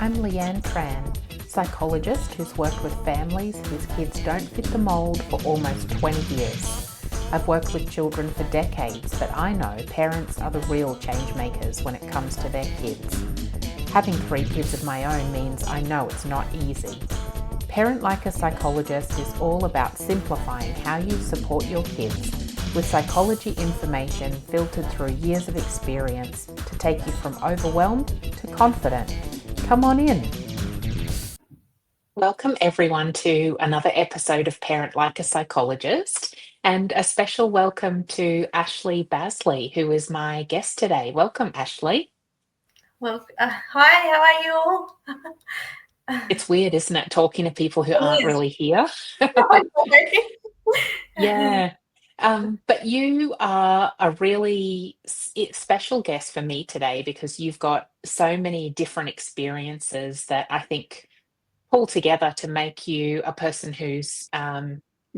I'm Leanne Tran, psychologist who's worked with families whose kids don't fit the mould for almost 20 years. I've worked with children for decades, but I know parents are the real change makers when it comes to their kids. Having 3 kids of my own means I know it's not easy. Parent Like a Psychologist is all about simplifying how you support your kids with psychology information filtered through years of experience to take you from overwhelmed to confident. Come on in. Welcome everyone to another episode of Parent Like a Psychologist, and a special welcome to Ashlee Bazley, who is my guest today. Welcome, Ashlee. Well, hi, how are you all? It's weird, isn't it, talking to people who aren't really here? Yeah. But you are a really special guest for me today because you've got so many different experiences that I think pull together to make you a person who's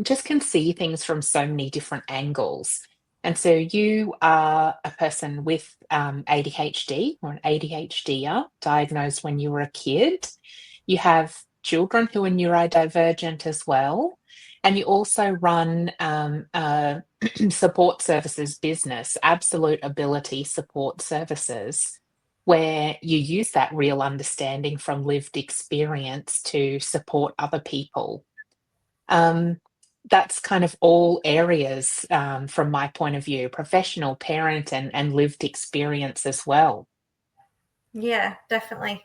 just can see things from so many different angles. And so you are a person with ADHD or an ADHDer diagnosed when you were a kid. You have children who are neurodivergent as well. And you also run a support services business, Absolute Ability Support Services, where you use that real understanding from lived experience to support other people. That's kind of all areas from my point of view, professional, parent, and lived experience as well. Yeah, definitely.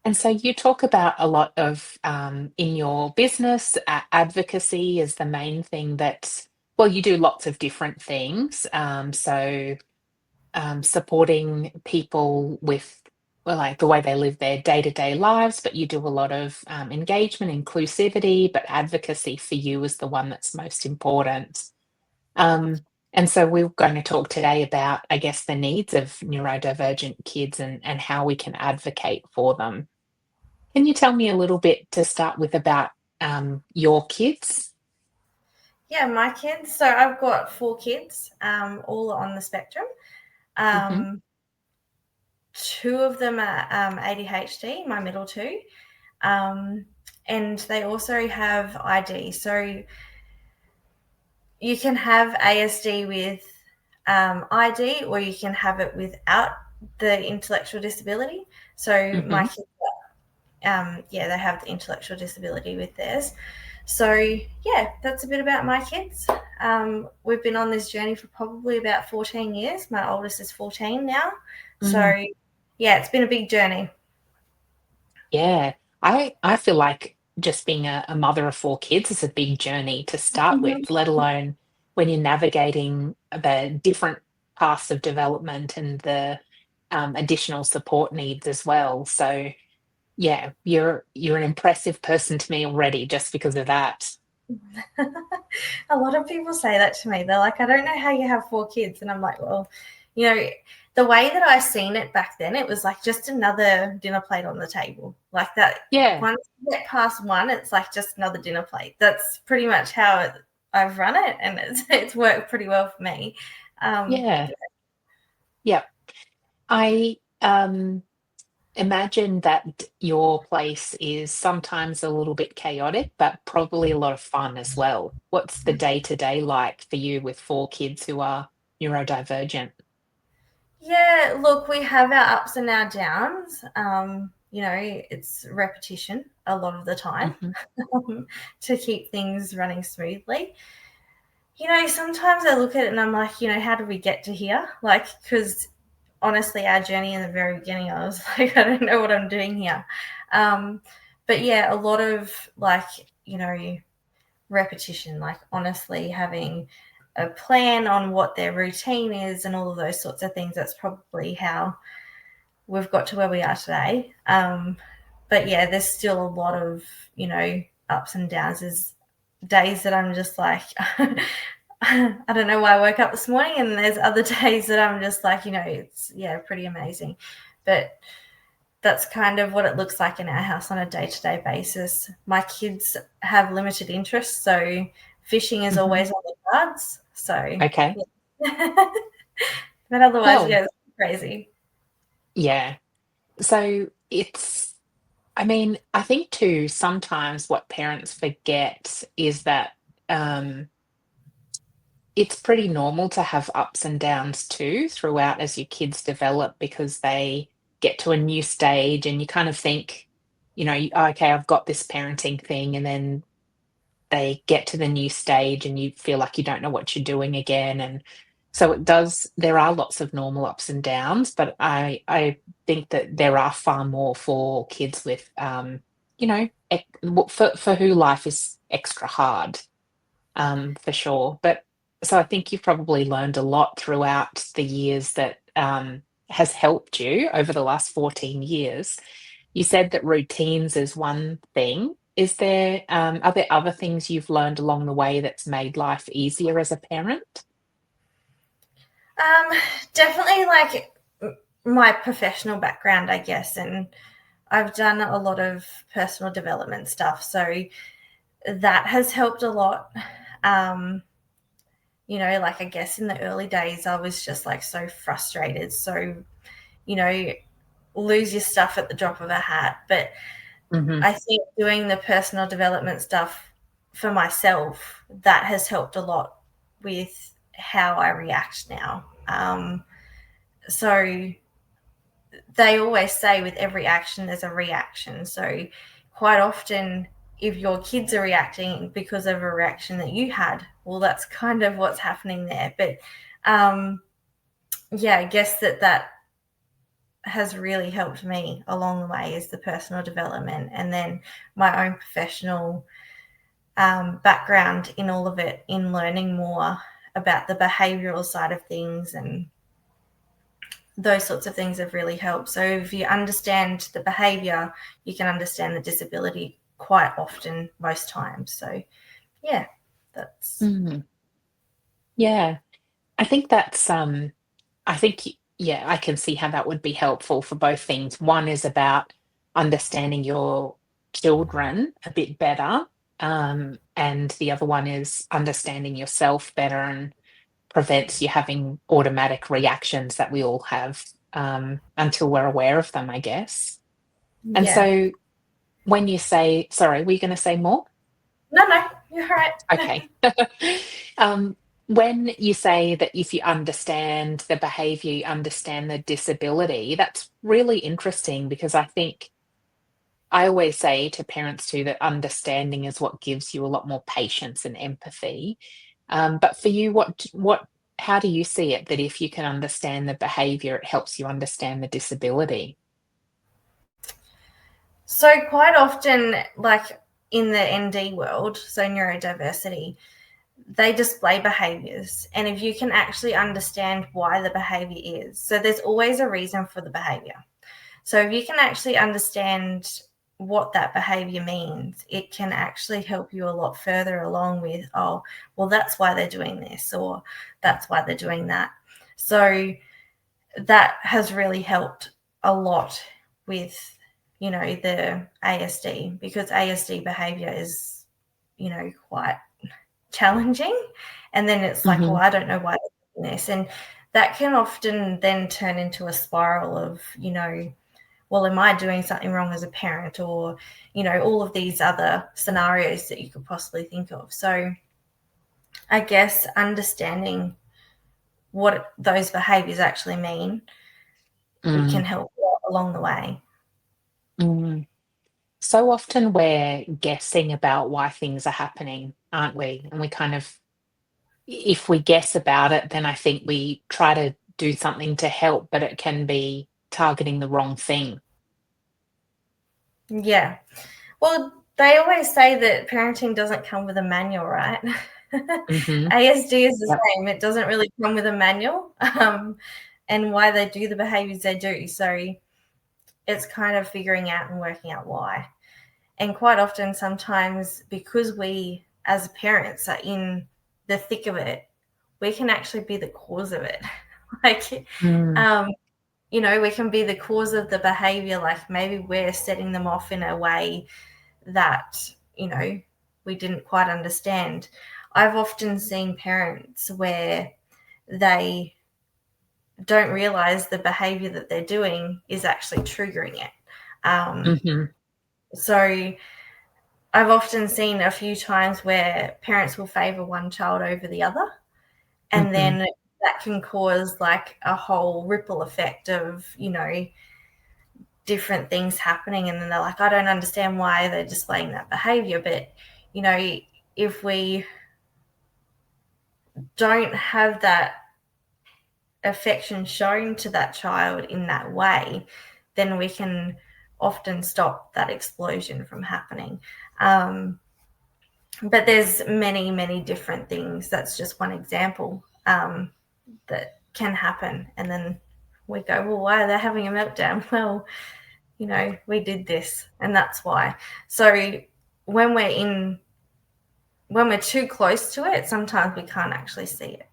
And so you talk about a lot of, in your business, advocacy is the main thing that, well, you do lots of different things. Supporting people with, well, like the way they live their day-to-day lives, but you do a lot of engagement, inclusivity, but advocacy for you is the one that's most important. And so we're going to talk today about, I guess, the needs of neurodivergent kids and how we can advocate for them. Can you tell me a little bit to start with about your kids? Yeah, my kids. So I've got 4 kids, all on the spectrum. Hmm. 2 of them are ADHD, my middle 2, and they also have ID. So you can have ASD with ID, or you can have it without the intellectual disability. So my Hmm. kids, they have the intellectual disability with theirs. So yeah, that's a bit about my kids. We've been on this journey for probably about 14 years. My oldest is 14 now. Mm. So yeah, it's been a big journey. Yeah, I feel like just being a mother of 4 kids is a big journey to start with, let alone when you're navigating the different paths of development and the additional support needs as well. So yeah, you're an impressive person to me already just because of that. A lot of people say that to me. They're like, I don't know how you have 4 kids. And I'm like, well, you know, the way that I seen it back then, it was like just another dinner plate on the table. Like that, Yeah, once you get past 1, it's like just another dinner plate. That's pretty much how I've run it, and it's worked pretty well for me. yeah, yeah. I imagine that your place is sometimes a little bit chaotic, but probably a lot of fun as well. What's the day-to-day like for you with 4 kids who are neurodivergent? Yeah, look, we have our ups and our downs. It's repetition a lot of the time Mhm. to keep things running smoothly. Sometimes I look at it and I'm like, how did we get to here? Like, because honestly, our journey in the very beginning, I was like, I don't know what I'm doing here. But yeah, a lot of like, repetition, like honestly having a plan on what their routine is and all of those sorts of things. That's probably how we've got to where we are today. But yeah, there's still a lot of, ups and downs. There's days that I'm just like, I don't know why I woke up this morning, and there's other days that I'm just like, it's pretty amazing. But that's kind of what it looks like in our house on a day-to-day basis. My kids have limited interests, so fishing is Mhm. always on the cards. So, Okay. yeah. But otherwise, Well, yeah, it's crazy. yeah. So it's, I mean, I think too, sometimes what parents forget is that it's pretty normal to have ups and downs too throughout as your kids develop because they get to a new stage and you kind of think, okay, I've got this parenting thing. And then they get to the new stage and you feel like you don't know what you're doing again. And so there are lots of normal ups and downs, but I think that there are far more for kids with, for who life is extra hard, for sure. But so I think you've probably learned a lot throughout the years that has helped you over the last 14 years. You said that routines is one thing. Are there other things you've learned along the way that's made life easier as a parent? Um, Definitely like my professional background, I guess, and I've done a lot of personal development stuff, so that has helped a lot. Like I guess in the early days, I was just like so frustrated, so you know, lose your stuff at the drop of a hat. But Hmm. I think doing the personal development stuff for myself, that has helped a lot with how I react now. So they always say with every action there's a reaction. So quite often, if your kids are reacting because of a reaction that you had, well, that's kind of what's happening there. But yeah, I guess that has really helped me along the way is the personal development, and then my own professional background in all of it, in learning more about the behavioral side of things, and those sorts of things have really helped. So if you understand the behavior, you can understand the disability quite often, most times. So yeah, that's Hmm. Yeah, I think I think, yeah, I can see how that would be helpful for both things. One is about understanding your children a bit better, and the other one is understanding yourself better and prevents you having automatic reactions that we all have, until we're aware of them, I guess. And yeah. so when you say, sorry, were you going to say more? No, you're right. Okay. Um, when you say that if you understand the behavior, you understand the disability, that's really interesting because I think I always say to parents too that understanding is what gives you a lot more patience and empathy. But for you, how do you see it that if you can understand the behavior, it helps you understand the disability? So quite often, like in the ND world, so neurodiversity, they display behaviors. And if you can actually understand why the behavior is, so there's always a reason for the behavior. So if you can actually understand what that behavior means, it can actually help you a lot further along with, oh, well, that's why they're doing this, or that's why they're doing that. So that has really helped a lot with, the ASD, because ASD behavior is, quite challenging. And then it's like, well, Hmm. I don't know why they're doing this. And that can often then turn into a spiral of, well, am I doing something wrong as a parent, or, all of these other scenarios that you could possibly think of. So I guess understanding what those behaviors actually mean, it Mm, can help along the way. mm. So often we're guessing about why things are happening, aren't we? And we kind of, if we guess about it, then I think we try to do something to help, but it can be targeting the wrong thing. Yeah. Well, they always say that parenting doesn't come with a manual, right? Hmm. ASD is the Yep. same. It doesn't really come with a manual, and why they do the behaviors they do. So it's kind of figuring out and working out why. And quite often, sometimes, because we as parents are in the thick of it, we can actually be the cause of it. like, Mm, um, we can be the cause of the behavior. Like maybe we're setting them off in a way that, we didn't quite understand. I've often seen parents where they don't realize the behavior that they're doing is actually triggering it. Mm-hmm. So I've often seen a few times where parents will favour one child over the other, and Mm-hmm. then that can cause like a whole ripple effect of, different things happening. And then they're like, I don't understand why they're displaying that behaviour. But, if we don't have that affection shown to that child in that way, then we can often stop that explosion from happening. But there's many, many different things. That's just one example that can happen. And then we go, well, why are they having a meltdown? Well, we did this and that's why. So when we're too close to it, sometimes we can't actually see it.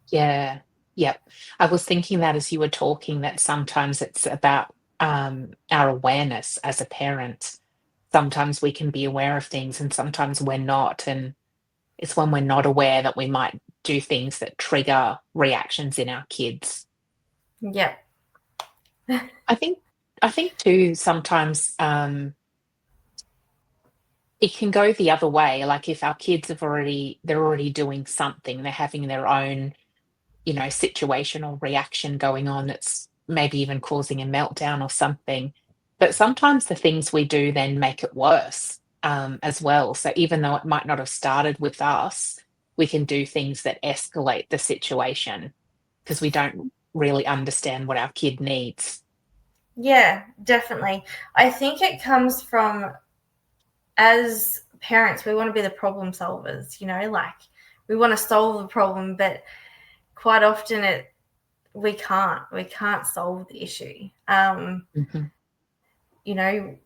Yeah. Yep. I was thinking that as you were talking, that sometimes it's about our awareness as a parent. Sometimes we can be aware of things and sometimes we're not. And it's when we're not aware that we might do things that trigger reactions in our kids. Yep. I think I think too sometimes it can go the other way. Like if our kids they're already doing something, they're having their own, situation or reaction going on that's maybe even causing a meltdown or something. But sometimes the things we do then make it worse as well. So even though it might not have started with us, we can do things that escalate the situation because we don't really understand what our kid needs. Yeah, definitely. I think it comes from, as parents, we want to be the problem solvers, like we want to solve the problem, but quite often we can't solve the issue. Mhm. You know,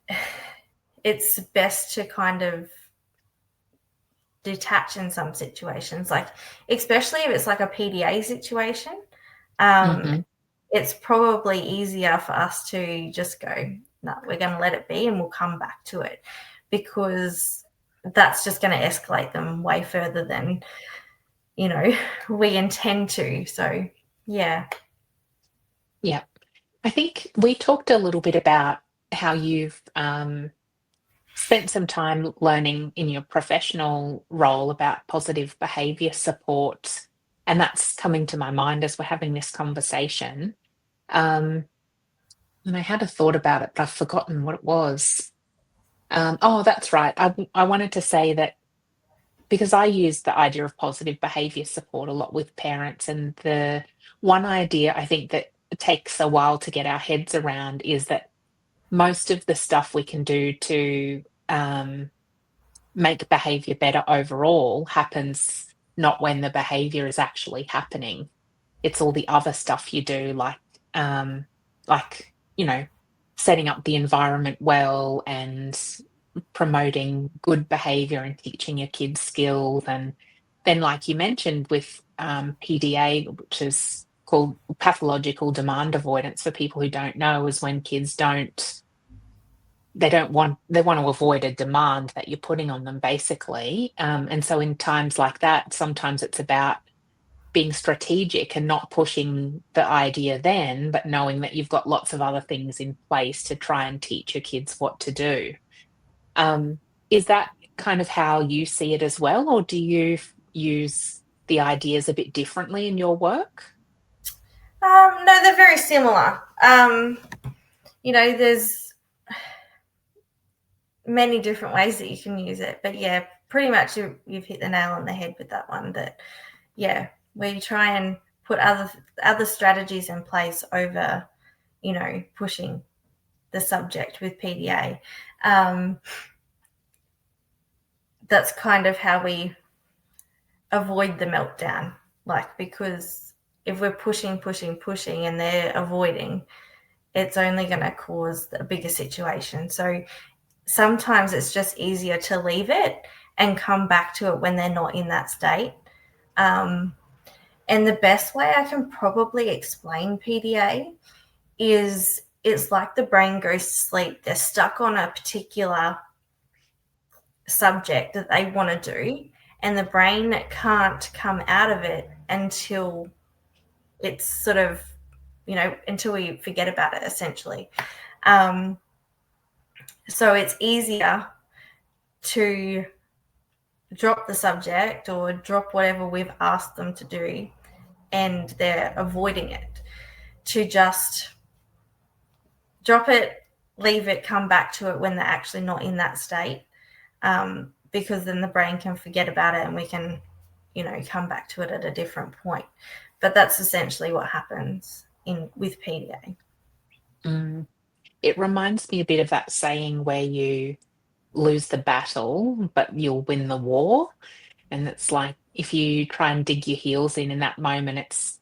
it's best to kind of detach in some situations, like especially if it's like a PDA situation. Um, Mhm. it's probably easier for us to just go, no, we're going to let it be and we'll come back to it, because that's just going to escalate them way further than, we intend to. So, yeah. Yeah. I think we talked a little bit about how you've spent some time learning in your professional role about positive behavior support. And that's coming to my mind as we're having this conversation. Um, and I had a thought about it, but I've forgotten what it was. Oh, that's right. I wanted to say that because I use the idea of positive behavior support a lot with parents, and the one idea I think that takes a while to get our heads around is that most of the stuff we can do to make behavior better overall happens not when the behavior is actually happening. It's all the other stuff you do, um, like setting up the environment well and promoting good behavior and teaching your kids skills. And then, like you mentioned, with PDA, which is called pathological demand avoidance for people who don't know, is when kids they want to avoid a demand that you're putting on them, basically. And so in times like that, sometimes it's about being strategic and not pushing the idea then, but knowing that you've got lots of other things in place to try and teach your kids what to do. Um, is that kind of how you see it as well, or do you use the ideas a bit differently in your work? No, they're very similar. There's many different ways that you can use it, but yeah, pretty much you've hit the nail on the head with that one. That, yeah, we try and put other strategies in place over, pushing the subject with PDA. That's kind of how we avoid the meltdown, like, because if we're pushing, pushing, pushing, and they're avoiding, it's only going to cause a bigger situation. So sometimes it's just easier to leave it and come back to it when they're not in that state. Um, and the best way I can probably explain PDA is it's like the brain goes to sleep. They're stuck on a particular subject that they want to do, and the brain can't come out of it until it's sort of, until we forget about it, essentially. Um, so it's easier to drop the subject or drop whatever we've asked them to do and they're avoiding it, to just drop it, leave it, come back to it when they're actually not in that state, because then the brain can forget about it and we can, come back to it at a different point. But that's essentially what happens with PDA. Mm. It reminds me a bit of that saying where you lose the battle, but you'll win the war. And it's like if you try and dig your heels in that moment, it's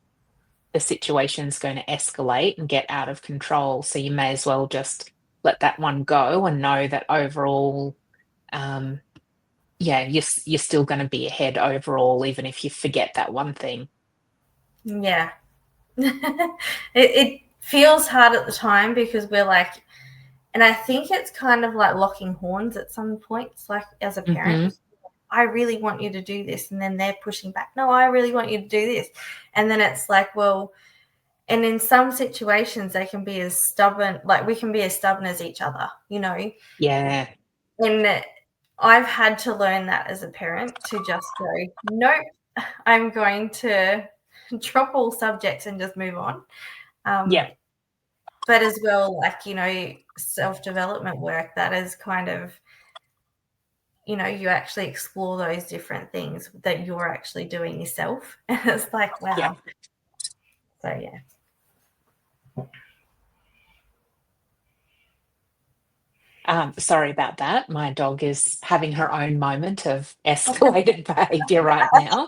the situation's going to escalate and get out of control. So you may as well just let that one go and know that overall, yeah, you're still going to be ahead overall, even if you forget that one thing. Yeah. it feels hard at the time because we're like, and I think it's kind of like locking horns at some points, like as a parent. Hmm. I really want you to do this. And then they're pushing back. No, I really want you to do this. And then it's like, well, and in some situations they can be as stubborn, like we can be as stubborn as each other, Yeah, And I've had to learn that as a parent to just go, nope, I'm going to drop all subjects and just move on. yeah, But as well, like, self-development work, that is kind of, you actually explore those different things that you're actually doing yourself. And it's like, yeah. wow. So, yeah. Sorry about that. My dog is having her own moment of escalated behavior right now.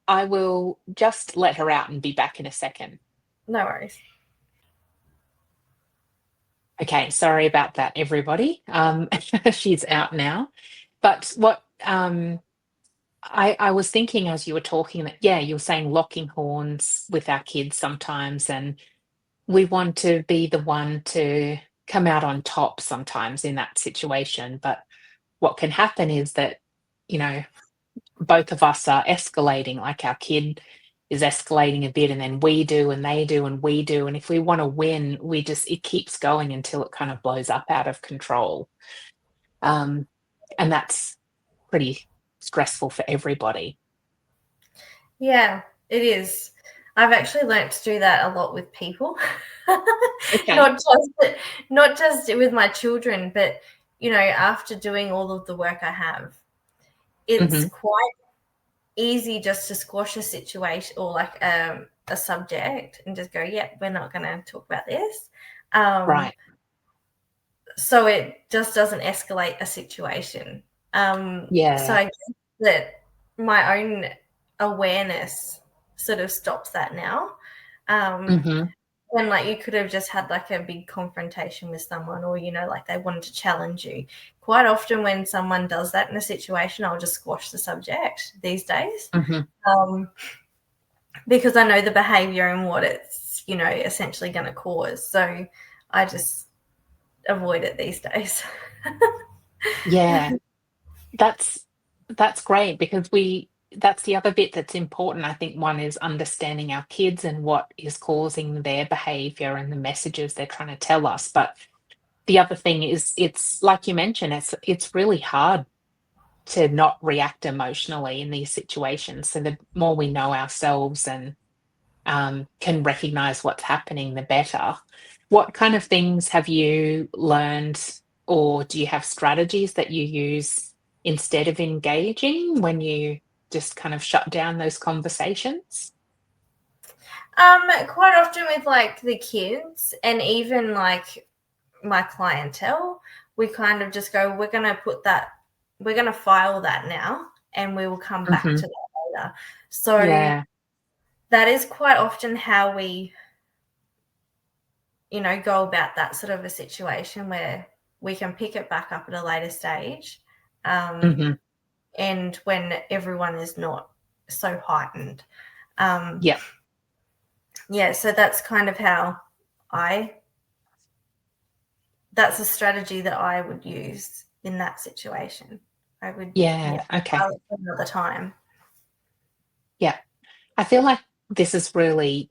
I will just let her out and be back in a second. No worries. Okay, sorry about that, everybody. She's out now. But what I was thinking as you were talking that, yeah, you were saying locking horns with our kids sometimes, and we want to be the one to come out on top sometimes in that situation. But what can happen is that, you know, both of us are escalating, like our kid is escalating a bit, and then we do, and they do, and we do. And if we want to win, it keeps going until it kind of blows up out of control. Um, and that's pretty stressful for everybody. Yeah, it is. I've actually learnt to do that a lot with people. Okay. Not just with my children, but after doing all of the work I have, it's Hmm. quite easy just to squash a situation or like a subject and just go, yeah, we're not going to talk about this. Right. So it just doesn't escalate a situation. So Yeah. I guess that my own awareness sort of stops that now. Um, Hmm. when like you could have just had like a big confrontation with someone, or like they wanted to challenge you. Quite often when someone does that in a situation, I'll just squash the subject these days, Hmm. because I know the behavior and what it's essentially going to cause. So I just avoid it these days. Yeah. That's that's great because that's the other bit that's important. I think one is understanding our kids and what is causing their behavior and the messages they're trying to tell us. But the other thing is it's like you mentioned, it's really hard to not react emotionally in these situations. So the more we know ourselves and can recognize what's happening, the better. What kind of things have you learned, or do you have strategies that you use instead of engaging when you just kind of shut down those conversations? Quite often with like the kids and even like my clientele, we kind of just go, we're gonna file that now and we will come back Hmm. to that later. So Yeah. that is quite often how we, go about that sort of a situation where we can pick it back up at a later stage. Um, Hmm. and when everyone is not so heightened. Um, Yeah. yeah, so that's kind of how I that's a strategy that I would use in that situation. I would, yeah, Yeah. Okay. file it for another time. Yeah. I feel like this is really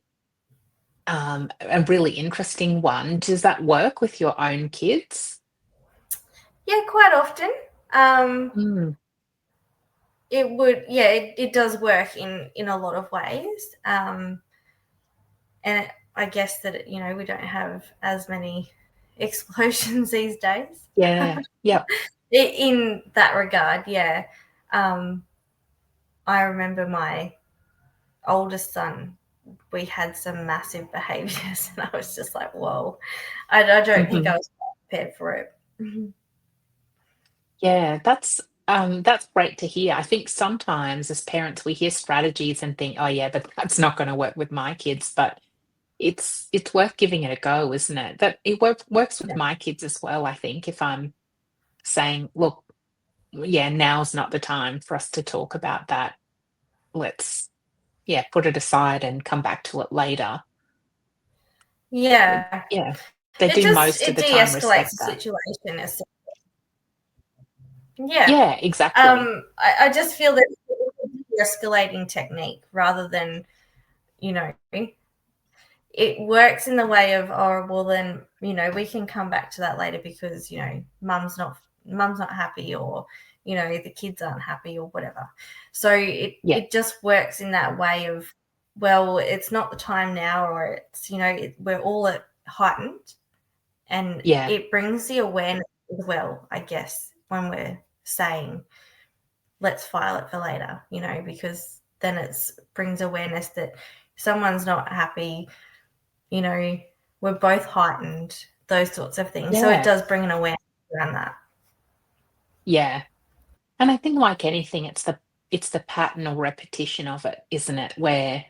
a really interesting one. Does that work with your own kids? Yeah, quite often. Um, Mm, it would, yeah, it does work in a lot of ways. And I guess that, we don't have as many explosions these days. yeah, yep. In that regard, yeah. Um, I remember my oldest son, we had some massive behaviors, and I was just like, whoa, I don't think I Mhm. was prepared for it. Yeah, that's great to hear. I think sometimes as parents we hear strategies and think, "Oh yeah, but that's not gonna work with my kids." But it's worth giving it a go, isn't it? That it works with Yeah. my kids as well, I think, if I'm saying, "Look, yeah, now's not the time for us to talk about that. Let's, yeah, put it aside and come back to it later." Yeah. Yeah, they It do just most of it the time de-escalates respect the that. situation. Yeah. Yeah, exactly. I just feel that it's a de-escalating technique rather than, you know, it works in the way of, oh, well then, we can come back to that later because, mum's not happy, or, the kids aren't happy or whatever. So it Yeah, it just works in that way of, well, it's not the time now, or it's, we're all at heightened, and yeah, it brings the awareness as well, I guess, when we're saying, let's file it for later, because then it brings awareness that someone's not happy, you know, we're both heightened, those sorts of things. So it yeah, does bring an awareness around that. yeah. And I think like anything, it's the pattern or repetition of it, isn't it? Where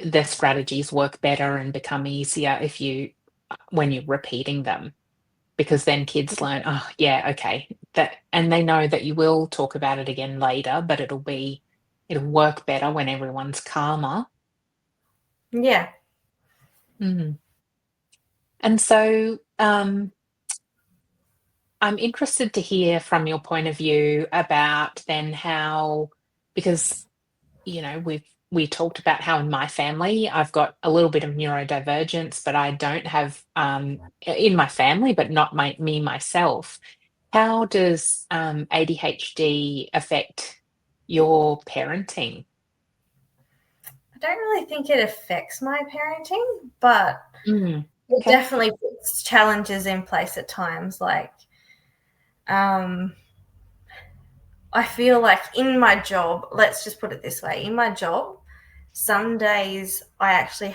the strategies work better and become easier if you when you're repeating them, because then kids learn, oh yeah, okay, that, and they know that you will talk about it again later, but it'll work better when everyone's calmer. Yeah. Mhm. And so I'm interested to hear from your point of view about then how, because we talked about how in my family I've got a little bit of neurodivergence, but I don't have in my family, but not me myself. How does ADHD affect your parenting? I don't really think it affects my parenting, but Mm, it okay. definitely puts challenges in place at times. Like, um, I feel like in my job, let's just put it this way, in my job, some days I actually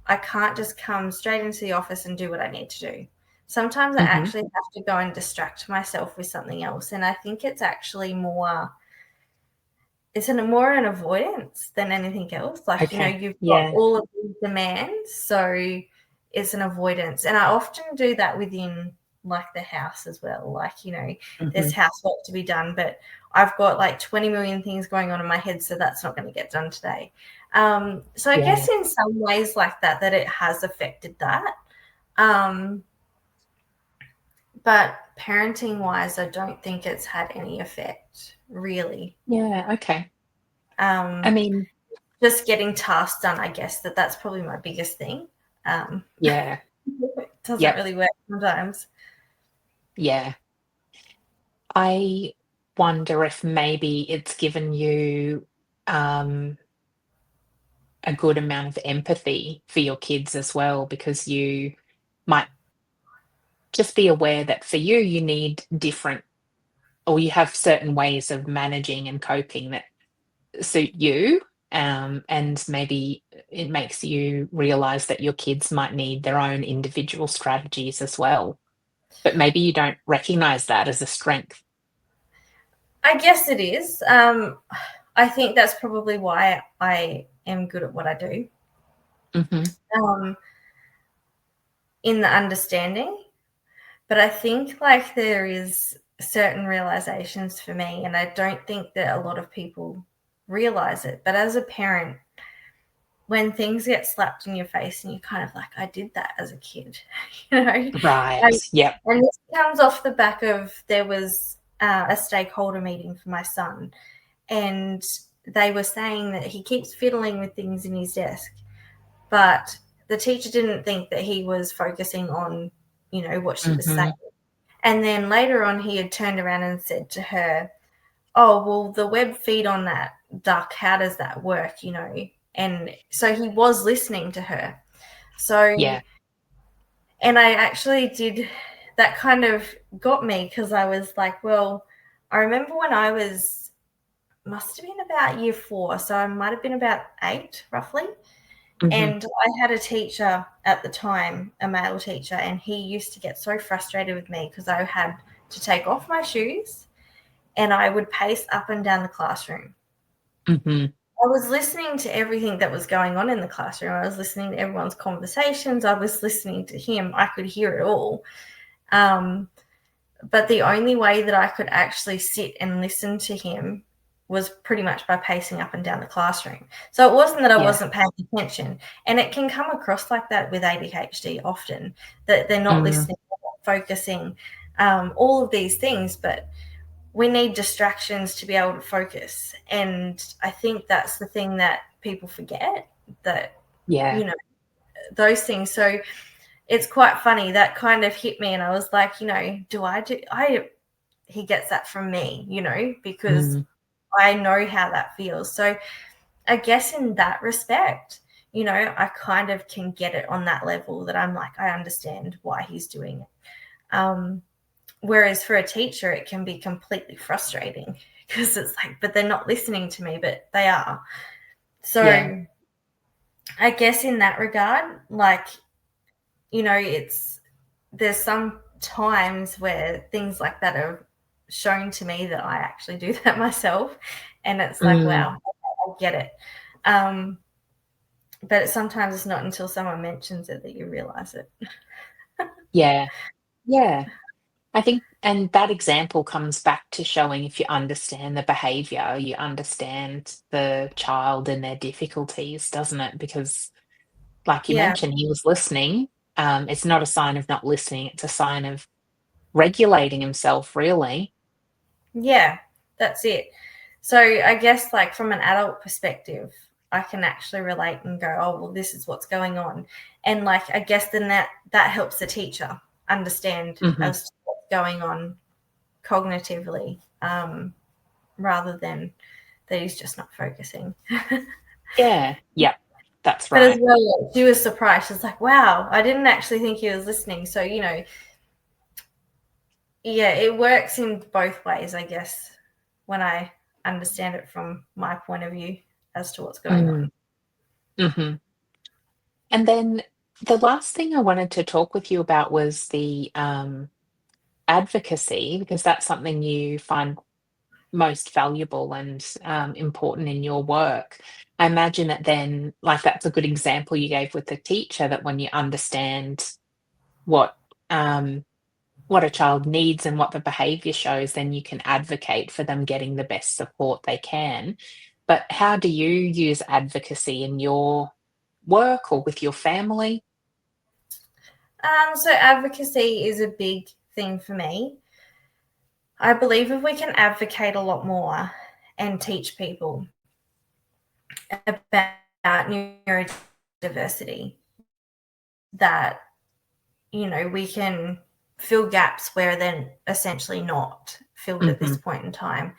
I can't just come straight into the office and do what I need to do. Sometimes I Hmm. actually have to go and distract myself with something else. And I think it's actually more an avoidance than anything else. Like, Okay. you've got Yeah. all of these demands, so it's an avoidance. And I often do that within like the house as well. Like, there's Hmm. housework to be done, but I've got like 20 million things going on in my head, so that's not going to get done today. So I Yeah. guess in some ways like that it has affected that. Um, but parenting wise, I don't think it's had any effect really. Yeah. Okay. I Um, mean, just getting tasks done, I guess that's probably my biggest thing. yeah. It doesn't Yep. really work sometimes. Yeah. I wonder if maybe it's given you um a good amount of empathy for your kids as well, because you might just be aware that for you, you need different, or you have certain ways of managing and coping that suit you. And maybe it makes you realize that your kids might need their own individual strategies as well. But maybe you don't recognize that as a strength. I guess it is. I think that's probably why I am good at what I do. Hmm. Um, in the understanding, but I think like there is certain realizations for me, and I don't think that a lot of people realize it. But as a parent, when things get slapped in your face and you're kind of like, I did that as a kid, you know? Right. And, Yep. and this comes off the back of, there was a stakeholder meeting for my son, and they were saying that he keeps fiddling with things in his desk, but the teacher didn't think that he was focusing on, what she was saying. And then later on, he had turned around and said to her, oh, well, the web feed on that duck, how does that work, And so he was listening to her. So, Yeah. and I actually did, that kind of got me, because I was like, well, I remember when I must have been about year 4, so I might have been about 8 roughly. And I had a teacher at the time, a male teacher, and he used to get so frustrated with me because I had to take off my shoes and I would pace up and down the classroom. I was listening to everything that was going on in the classroom. I was listening to everyone's conversations. I was listening to him. I could hear it all. But the only way that I could actually sit and listen to him was pretty much by pacing up and down the classroom. So it wasn't that I wasn't paying attention. And it can come across like that with ADHD often, that they're not listening, not focusing, all of these things. But we need distractions to be able to focus. And I think that's the thing that people forget, that, those things. So it's quite funny. That kind of hit me, and I was like, he gets that from me, because I know how that feels. So I guess in that respect, I kind of can get it on that level, that I'm like, I understand why he's doing it. Whereas for a teacher, it can be completely frustrating, because it's like, but they're not listening to me, but they are. So I guess in that regard, like, there's some times where things like that are shown to me that I actually do that myself. And it's like, wow, I get it. But sometimes it's not until someone mentions it that you realize it. Yeah. I think, and that example comes back to showing, if you understand the behavior, you understand the child and their difficulties, doesn't it? Because, like you Yeah. mentioned, he was listening. It's not a sign of not listening, it's a sign of regulating himself, really. Yeah, that's it. So I guess, like, from an adult perspective, I can actually relate and go, oh, well, this is what's going on. And, like, I guess then that helps the teacher understand as to what's going on cognitively, rather than that he's just not focusing. Yeah. Yep. That's But as right. well, she was surprised. She's like, wow, I didn't actually think he was listening. So, yeah, it works in both ways, I guess, when I understand it from my point of view as to what's going on. Mm-hmm. And then the last thing I wanted to talk with you about was the advocacy, because that's something you find most valuable and important in your work. I imagine that then, like, that's a good example you gave with the teacher, that when you understand what what a child needs and what the behavior shows, then you can advocate for them getting the best support they can. But how do you use advocacy in your work or with your family? So advocacy is a big thing for me. I believe if we can advocate a lot more and teach people about neurodiversity, that, we can fill gaps where they're essentially not filled at this point in time.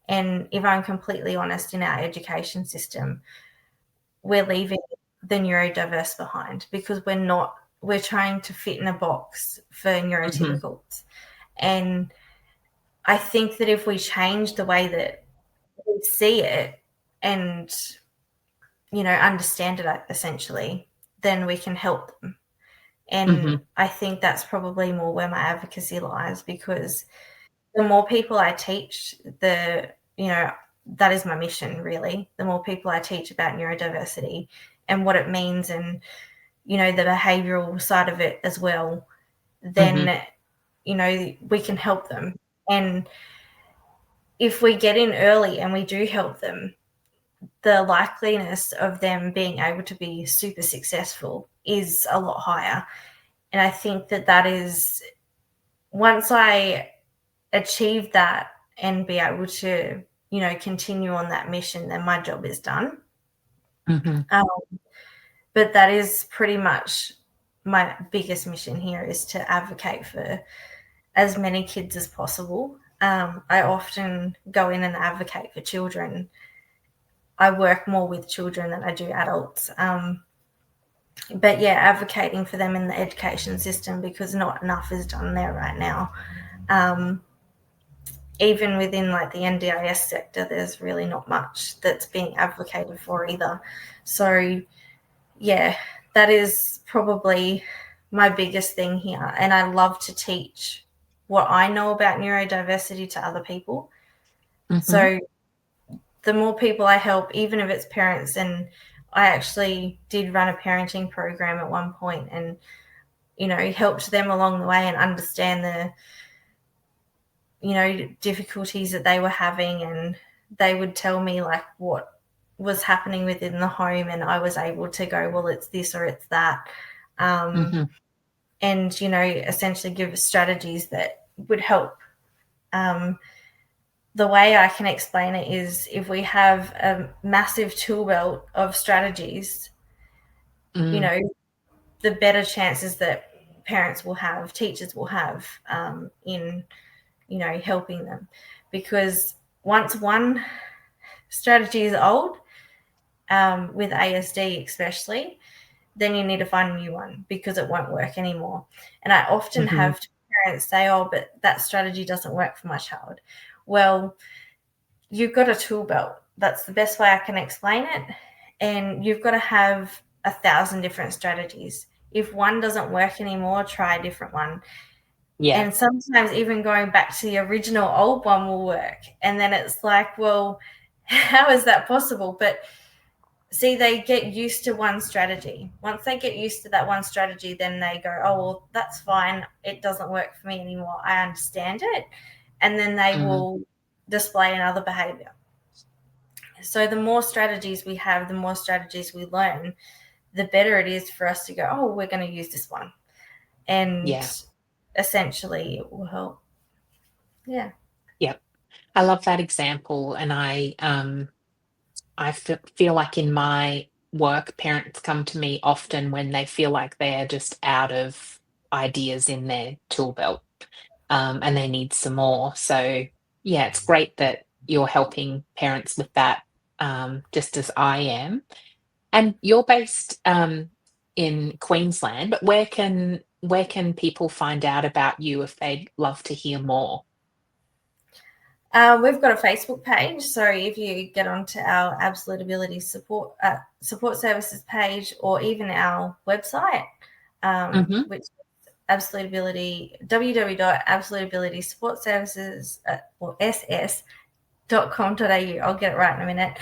And if I'm completely honest, in our education system, we're leaving the neurodiverse behind, because we're trying to fit in a box for neurotypicals. And I think that if we change the way that we see it and, understand it essentially, then we can help them. And I think that's probably more where my advocacy lies, because the more people I teach, that is my mission, really. The more people I teach about neurodiversity and what it means, and, the behavioral side of it as well, then, we can help them. And if we get in early and we do help them, the likeliness of them being able to be super successful is a lot higher. And I think that is, once I achieve that and be able to, continue on that mission, then my job is done. But that is pretty much my biggest mission here, is to advocate for as many kids as possible. I often go in and advocate for children. I work more with children than I do adults. But yeah, advocating for them in the education system, because not enough is done there right now. Even within like the NDIS sector, there's really not much that's being advocated for either. So yeah, that is probably my biggest thing here. And I love to teach what I know about neurodiversity to other people. So the more people I help, even if it's parents, and I actually did run a parenting program at one point, and helped them along the way and understand the difficulties that they were having, and they would tell me like what was happening within the home, and I was able to go, well, it's this or it's that, and essentially give strategies that would help. The way I can explain it is, if we have a massive tool belt of strategies, the better chances that parents will have, teachers will have, in helping them. Because once one strategy is old, with ASD especially, then you need to find a new one, because it won't work anymore. And I often have parents say, oh, but that strategy doesn't work for my child. Well, you've got a tool belt. That's the best way I can explain it. And you've got to have 1,000 different strategies. If one doesn't work anymore, try a different one. Yeah. And sometimes even going back to the original old one will work. And then it's like, well, how is that possible? But see, they get used to one strategy. Once they get used to that one strategy, then they go, oh, well, that's fine. It doesn't work for me anymore. I understand it. And then they will display another behavior. So the more strategies we have, the more strategies we learn, the better it is for us to go, oh, we're going to use this one. And essentially it will help. Yeah. Yep. I love that example. And I feel like in my work, parents come to me often when they feel like they're just out of ideas in their tool belt, and they need some more. So, yeah, it's great that you're helping parents with that, just as I am. And you're based in Queensland, but where can people find out about you if they'd love to hear more? We've got a Facebook page, so if you get onto our Absolute Ability support services page, or even our website, which is Absolute Ability, www.absoluteabilitysupportservices or ss.com.au. I'll get it right in a minute.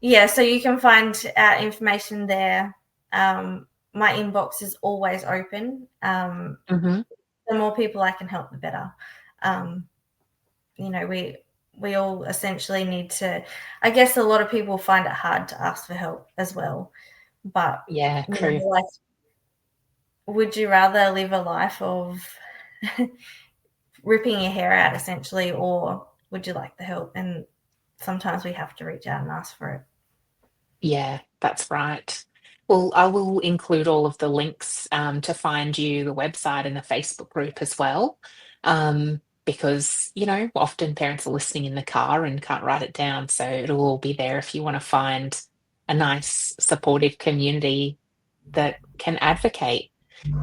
Yeah, so you can find our information there. My inbox is always open. The more people I can help, the better. We all essentially need to, I guess a lot of people find it hard to ask for help as well. But Yeah, true. like, would you rather live a life of ripping your hair out essentially, or would you like the help? And sometimes we have to reach out and ask for it. Yeah, that's right. Well, I will include all of the links to find you, the website and the Facebook group as well. Because, often parents are listening in the car and can't write it down. So it'll all be there if you want to find a nice, supportive community that can advocate,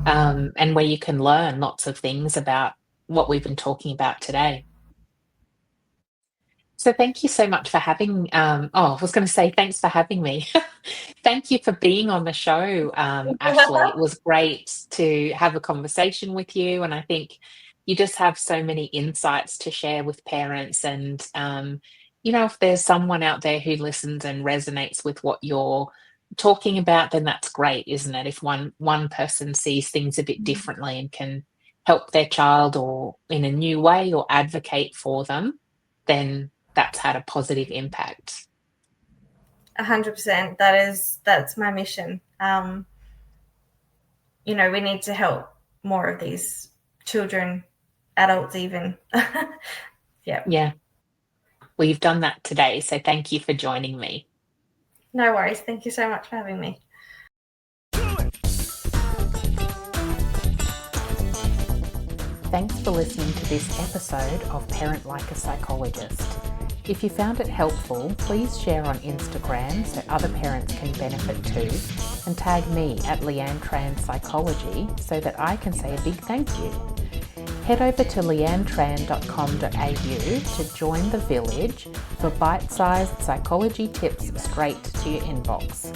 and where you can learn lots of things about what we've been talking about today. So thank you so much for having, I was going to say thanks for having me. Thank you for being on the show, Ashlee. It was great to have a conversation with you. And I think you just have so many insights to share with parents. And, if there's someone out there who listens and resonates with what you're talking about, then that's great, isn't it? If one person sees things a bit differently and can help their child or in a new way or advocate for them, then that's had a positive impact. 100%. That's my mission. We need to help more of these children, adults even. Yeah. Yeah. Well, you've done that today, so thank you for joining me. No worries. Thank you so much for having me. Thanks for listening to this episode of Parent Like a Psychologist. If you found it helpful, please share on Instagram so other parents can benefit too, and tag me at Leanne Tran Psychology so that I can say a big thank you. Head over to leannetran.com.au to join the village for bite-sized psychology tips straight to your inbox.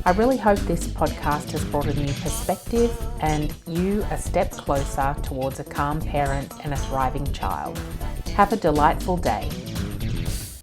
I really hope this podcast has brought a new perspective and you a step closer towards a calm parent and a thriving child. Have a delightful day.